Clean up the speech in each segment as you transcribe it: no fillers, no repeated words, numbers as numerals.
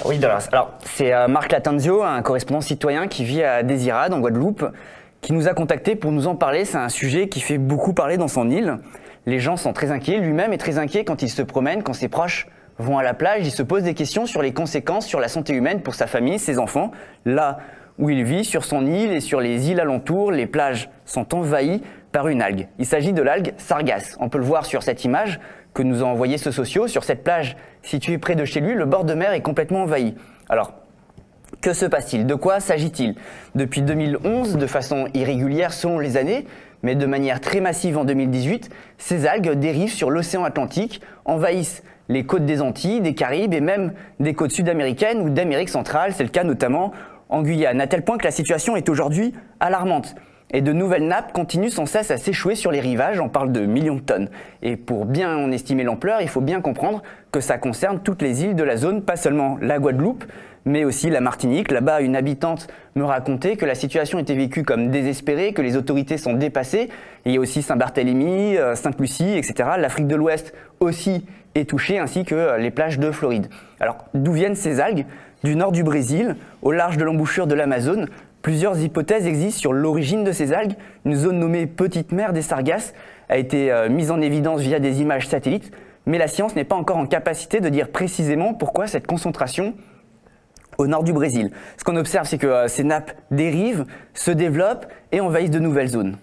Oui, alors c'est Marc Latenzio, un correspondant citoyen qui vit à Désirade, en Guadeloupe, qui nous a contactés pour nous en parler. C'est un sujet qui fait beaucoup parler dans son île. Les gens sont très inquiets, lui-même est très inquiet quand il se promène, quand ses proches vont à la plage. Il se pose des questions sur les conséquences sur la santé humaine pour sa famille, ses enfants. Là où il vit, sur son île et sur les îles alentours, les plages sont envahies par une algue. Il s'agit de l'algue sargasse. On peut le voir sur cette image que nous a envoyé ce socio. Sur cette plage située près de chez lui, le bord de mer est complètement envahi. Alors, que se passe-t-il? De quoi s'agit-il? Depuis 2011, de façon irrégulière selon les années, mais de manière très massive en 2018, ces algues dérivent sur l'océan Atlantique, envahissent les côtes des Antilles, des Caraïbes et même des côtes sud-américaines ou d'Amérique centrale. C'est le cas notamment en Guyane, à tel point que la situation est aujourd'hui alarmante. Et de nouvelles nappes continuent sans cesse à s'échouer sur les rivages, on parle de millions de tonnes. Et pour bien en estimer l'ampleur, il faut bien comprendre que ça concerne toutes les îles de la zone, pas seulement la Guadeloupe, mais aussi la Martinique. Là-bas, une habitante me racontait que la situation était vécue comme désespérée, que les autorités sont dépassées. Il y a aussi Saint-Barthélemy, Sainte-Lucie, etc. L'Afrique de l'Ouest aussi est touchée, ainsi que les plages de Floride. Alors, d'où viennent ces algues? Du nord du Brésil, au large de l'embouchure de l'Amazone. Plusieurs hypothèses existent sur l'origine de ces algues. Une zone nommée Petite Mer des Sargasses a été mise en évidence via des images satellites, mais la science n'est pas encore en capacité de dire précisément pourquoi cette concentration au nord du Brésil. Ce qu'on observe, c'est que ces nappes dérivent, se développent et envahissent de nouvelles zones.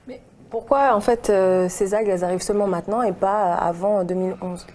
Mais pourquoi, en fait, ces algues, elles arrivent seulement maintenant et pas avant 2011 ?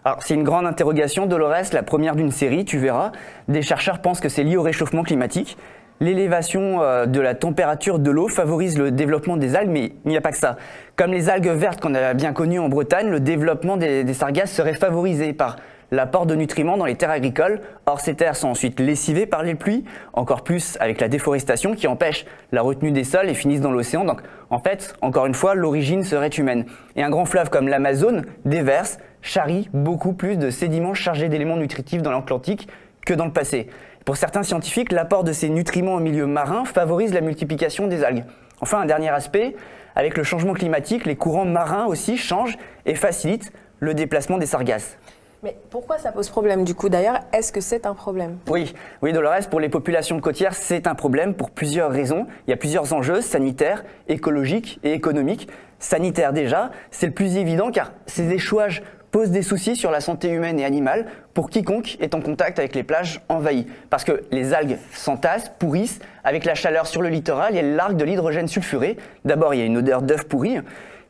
Alors, c'est une grande interrogation, Dolores, la première d'une série, tu verras. Des chercheurs pensent que c'est lié au réchauffement climatique. L'élévation de la température de l'eau favorise le développement des algues, mais il n'y a pas que ça. Comme les algues vertes qu'on a bien connues en Bretagne, le développement des sargasses serait favorisé par l'apport de nutriments dans les terres agricoles. Or, ces terres sont ensuite lessivées par les pluies, encore plus avec la déforestation qui empêche la retenue des sols et finissent dans l'océan. Donc, en fait, encore une fois, l'origine serait humaine. Et un grand fleuve comme l'Amazone déverse, charrie beaucoup plus de sédiments chargés d'éléments nutritifs dans l'Atlantique que dans le passé. Pour certains scientifiques, l'apport de ces nutriments au milieu marin favorise la multiplication des algues. Enfin, un dernier aspect, avec le changement climatique, les courants marins aussi changent et facilitent le déplacement des sargasses. Mais pourquoi ça pose problème du coup? D'ailleurs, est-ce que c'est un problème? Oui, Dolores, pour les populations côtières, c'est un problème pour plusieurs raisons. Il y a plusieurs enjeux sanitaires, écologiques et économiques. Sanitaire déjà, c'est le plus évident car ces échouages posent des soucis sur la santé humaine et animale pour quiconque est en contact avec les plages envahies. Parce que les algues s'entassent, pourrissent, avec la chaleur sur le littoral, il y a l'arc de l'hydrogène sulfuré. D'abord, il y a une odeur d'œuf pourri.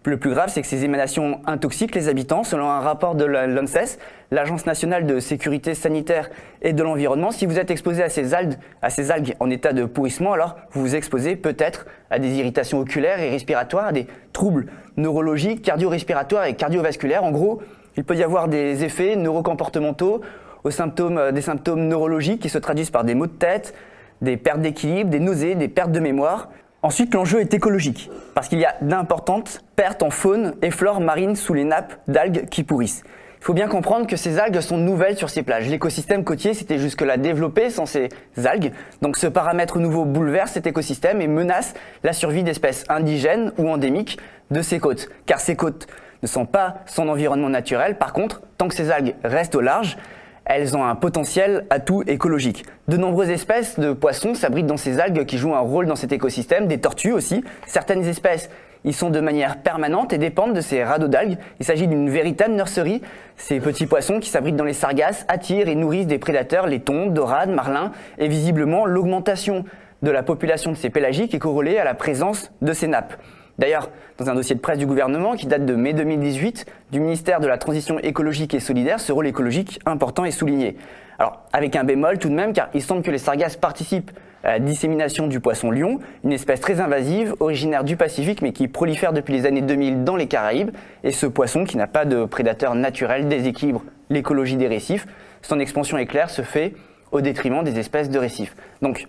Le plus grave, c'est que ces émanations intoxiquent les habitants. Selon un rapport de l'ANSES, l'Agence nationale de sécurité sanitaire et de l'environnement, si vous êtes exposé à ces algues en état de pourrissement, alors vous vous exposez peut-être à des irritations oculaires et respiratoires, à des troubles neurologiques, cardio-respiratoires et cardiovasculaires. En gros, il peut y avoir des effets neurocomportementaux des symptômes neurologiques qui se traduisent par des maux de tête, des pertes d'équilibre, des nausées, des pertes de mémoire. Ensuite, l'enjeu est écologique, parce qu'il y a d'importantes pertes en faune et flore marine sous les nappes d'algues qui pourrissent. Il faut bien comprendre que ces algues sont nouvelles sur ces plages. L'écosystème côtier s'était jusque-là développé sans ces algues, donc ce paramètre nouveau bouleverse cet écosystème et menace la survie d'espèces indigènes ou endémiques de ces côtes. Car ces côtes ne sont pas son environnement naturel, par contre, tant que ces algues restent au large, elles ont un potentiel atout écologique. De nombreuses espèces de poissons s'abritent dans ces algues qui jouent un rôle dans cet écosystème, des tortues aussi. Certaines espèces y sont de manière permanente et dépendent de ces radeaux d'algues. Il s'agit d'une véritable nurserie. Ces petits poissons qui s'abritent dans les sargasses attirent et nourrissent des prédateurs, les thons, dorades, marlins, et visiblement l'augmentation de la population de ces pélagiques est corrélée à la présence de ces nappes. D'ailleurs, dans un dossier de presse du gouvernement qui date de mai 2018, du ministère de la Transition écologique et solidaire, ce rôle écologique important est souligné. Alors, avec un bémol tout de même, car il semble que les sargasses participent à la dissémination du poisson lion, une espèce très invasive, originaire du Pacifique, mais qui prolifère depuis les années 2000 dans les Caraïbes. Et ce poisson, qui n'a pas de prédateur naturel, déséquilibre l'écologie des récifs. Son expansion éclair se fait au détriment des espèces de récifs. Donc,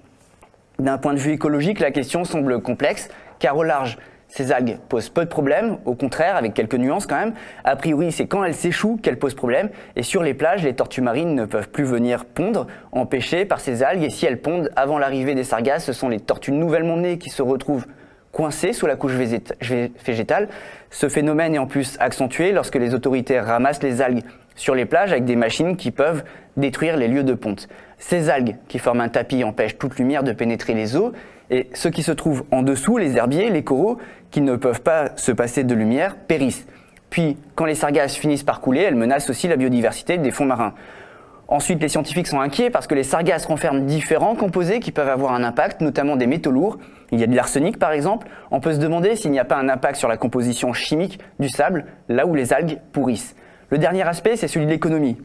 d'un point de vue écologique, la question semble complexe, car au large, ces algues posent peu de problèmes, au contraire, avec quelques nuances quand même. A priori, c'est quand elles s'échouent qu'elles posent problème. Et sur les plages, les tortues marines ne peuvent plus venir pondre, empêchées par ces algues. Et si elles pondent avant l'arrivée des sargasses, ce sont les tortues nouvellement nées qui se retrouvent coincées sous la couche végétale. Ce phénomène est en plus accentué lorsque les autorités ramassent les algues sur les plages avec des machines qui peuvent détruire les lieux de ponte. Ces algues qui forment un tapis empêchent toute lumière de pénétrer les eaux et ceux qui se trouvent en dessous, les herbiers, les coraux, qui ne peuvent pas se passer de lumière, périssent. Puis, quand les sargasses finissent par couler, elles menacent aussi la biodiversité des fonds marins. Ensuite, les scientifiques sont inquiets parce que les sargasses renferment différents composés qui peuvent avoir un impact, notamment des métaux lourds. Il y a de l'arsenic par exemple. On peut se demander s'il n'y a pas un impact sur la composition chimique du sable, là où les algues pourrissent. Le dernier aspect, c'est celui de l'économie.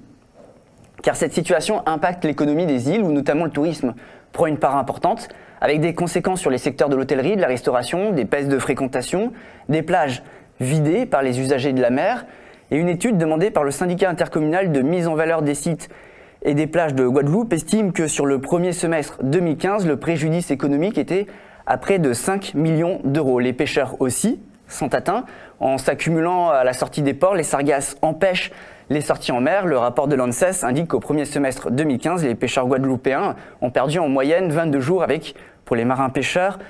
Car cette situation impacte l'économie des îles où notamment le tourisme prend une part importante, avec des conséquences sur les secteurs de l'hôtellerie, de la restauration, des baisses de fréquentation, des plages vidées par les usagers de la mer, et une étude demandée par le syndicat intercommunal de mise en valeur des sites et des plages de Guadeloupe estime que sur le premier semestre 2015, le préjudice économique était à près de 5 millions d'euros. Les pêcheurs aussi sont atteints. En s'accumulant à la sortie des ports, les sargasses empêchent les sorties en mer. Le rapport de l'ANSES indique qu'au premier semestre 2015, les pêcheurs guadeloupéens ont perdu en moyenne 22 jours avec, pour les marins pêcheurs,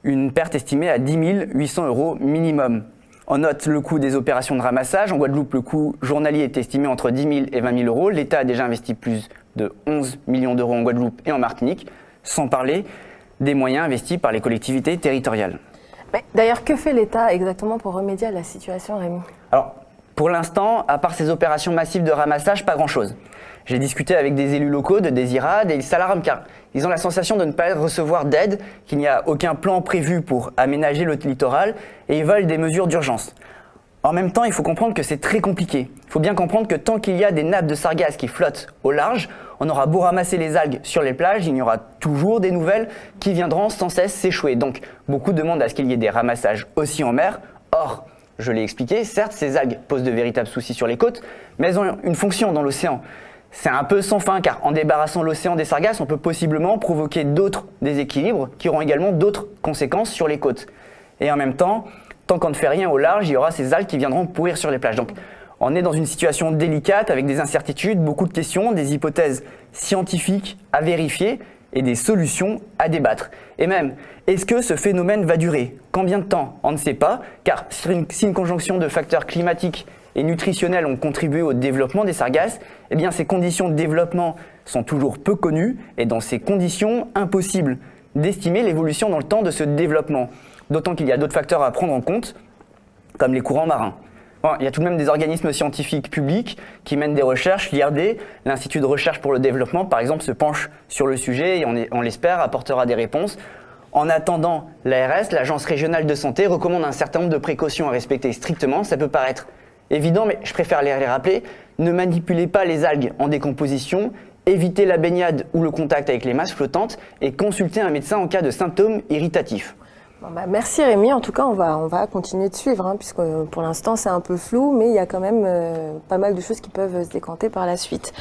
une perte estimée à 10 800 euros minimum. On note le coût des opérations de ramassage. En Guadeloupe, le coût journalier est estimé entre 10 000 et 20 000 euros. L'État a déjà investi plus de 11 millions d'euros en Guadeloupe et en Martinique, sans parler des moyens investis par les collectivités territoriales. D'ailleurs, que fait l'État exactement pour remédier à la situation, Rémi ? Alors, pour l'instant, à part ces opérations massives de ramassage, pas grand-chose. J'ai discuté avec des élus locaux de Désirade et ils s'alarment car ils ont la sensation de ne pas recevoir d'aide, qu'il n'y a aucun plan prévu pour aménager le littoral et ils veulent des mesures d'urgence. En même temps, il faut comprendre que c'est très compliqué. Il faut bien comprendre que tant qu'il y a des nappes de sargasses qui flottent au large, on aura beau ramasser les algues sur les plages, il y aura toujours des nouvelles qui viendront sans cesse s'échouer. Donc, beaucoup demandent à ce qu'il y ait des ramassages aussi en mer. Or, je l'ai expliqué, certes, ces algues posent de véritables soucis sur les côtes, mais elles ont une fonction dans l'océan. C'est un peu sans fin, car en débarrassant l'océan des sargasses, on peut possiblement provoquer d'autres déséquilibres qui auront également d'autres conséquences sur les côtes. Et en même temps, tant qu'on ne fait rien au large, il y aura ces algues qui viendront pourrir sur les plages. Donc, on est dans une situation délicate avec des incertitudes, beaucoup de questions, des hypothèses scientifiques à vérifier et des solutions à débattre. Et même, est-ce que ce phénomène va durer ? Combien de temps ? On ne sait pas, car si une conjonction de facteurs climatiques et nutritionnels ont contribué au développement des sargasses, eh bien ces conditions de développement sont toujours peu connues et dans ces conditions, impossible d'estimer l'évolution dans le temps de ce développement. D'autant qu'il y a d'autres facteurs à prendre en compte, comme les courants marins. Bon, il y a tout de même des organismes scientifiques publics qui mènent des recherches. L'IRD, l'Institut de recherche pour le développement, par exemple, se penche sur le sujet et on l'espère apportera des réponses. En attendant, l'ARS, l'Agence régionale de santé, recommande un certain nombre de précautions à respecter strictement. Ça peut paraître évident, mais je préfère les rappeler. Ne manipulez pas les algues en décomposition, évitez la baignade ou le contact avec les masses flottantes et consultez un médecin en cas de symptômes irritatifs. Merci Rémi, en tout cas on va continuer de suivre, puisque pour l'instant c'est un peu flou, mais il y a quand même pas mal de choses qui peuvent se décanter par la suite.